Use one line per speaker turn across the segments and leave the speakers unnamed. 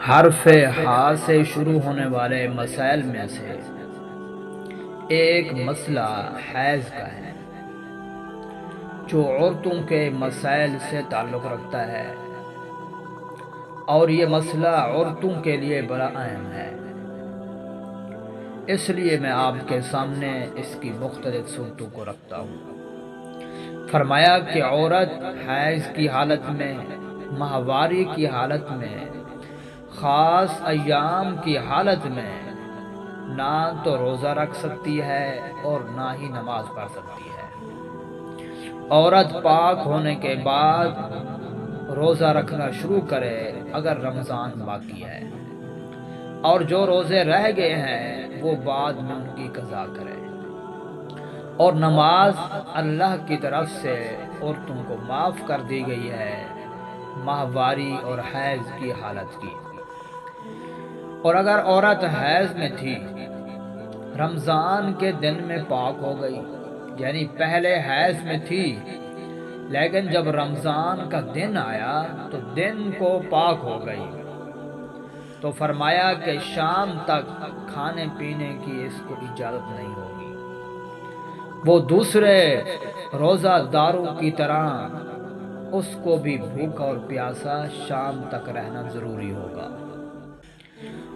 حرف ہاء سے شروع ہونے والے مسائل میں سے ایک مسئلہ حیض کا ہے جو عورتوں کے مسائل سے تعلق رکھتا ہے، اور یہ مسئلہ عورتوں کے لیے بڑا اہم ہے۔ اس لیے میں آپ کے سامنے اس کی مختلف صورتوں کو رکھتا ہوں۔ فرمایا کہ عورت حیض کی حالت میں، ماہواری کی حالت میں، خاص ایام کی حالت میں نہ تو روزہ رکھ سکتی ہے اور نہ ہی نماز پڑھ سکتی ہے۔ عورت پاک ہونے کے بعد روزہ رکھنا شروع کرے اگر رمضان باقی ہے، اور جو روزے رہ گئے ہیں وہ بعد میں ان کی قضا کرے، اور نماز اللہ کی طرف سے عورتوں کو معاف کر دی گئی ہے ماہواری اور حیض کی حالت کی۔ اور اگر عورت حیض میں تھی، رمضان کے دن میں پاک ہو گئی، یعنی پہلے حیض میں تھی لیکن جب رمضان کا دن آیا تو دن کو پاک ہو گئی، تو فرمایا کہ شام تک کھانے پینے کی اس کو اجازت نہیں ہوگی۔ وہ دوسرے روزہ داروں کی طرح اس کو بھی بھوکا اور پیاسا شام تک رہنا ضروری ہوگا،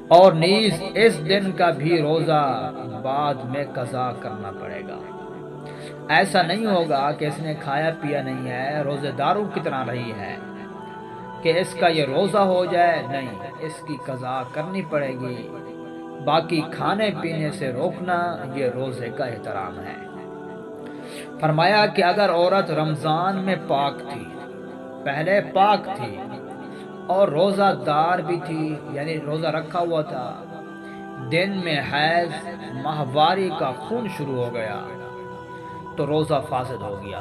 اور نیز اس دن کا بھی روزہ بعد میں قضا کرنا پڑے گا۔ ایسا نہیں ہوگا کہ اس نے کھایا پیا نہیں ہے، روزے داروں کی طرح رہی ہے کہ اس کا یہ روزہ ہو جائے، نہیں، اس کی قضا کرنی پڑے گی۔ باقی کھانے پینے سے روکنا یہ روزے کا احترام ہے۔ فرمایا کہ اگر عورت رمضان میں پاک تھی، پہلے پاک تھی اور روزہ دار بھی تھی، یعنی روزہ رکھا ہوا تھا، دن میں حیض ماہواری کا خون شروع ہو گیا تو روزہ فاسد ہو گیا،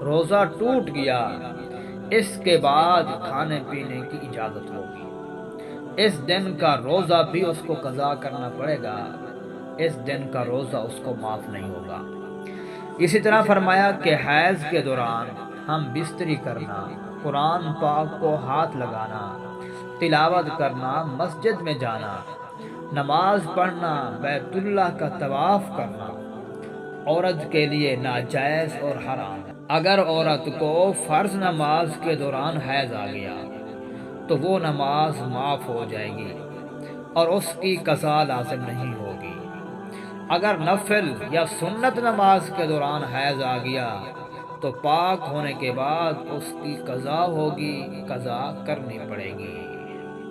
روزہ ٹوٹ گیا۔ اس کے بعد کھانے پینے کی اجازت ہوگی۔ اس دن کا روزہ بھی اس کو قضا کرنا پڑے گا، اس دن کا روزہ اس کو معاف نہیں ہوگا۔ اسی طرح فرمایا کہ حیض کے دوران ہم بستری کرنا، قرآن پاک کو ہاتھ لگانا، تلاوت کرنا، مسجد میں جانا، نماز پڑھنا، بیت اللہ کا طواف کرنا عورت کے لیے ناجائز اور حرام ہے۔ اگر عورت کو فرض نماز کے دوران حیض آ گیا تو وہ نماز معاف ہو جائے گی اور اس کی قضا لازم نہیں ہوگی۔ اگر نفل یا سنت نماز کے دوران حیض آ گیا تو پاک ہونے کے بعد اس کی قضا ہوگی، قضا کرنی پڑے گی۔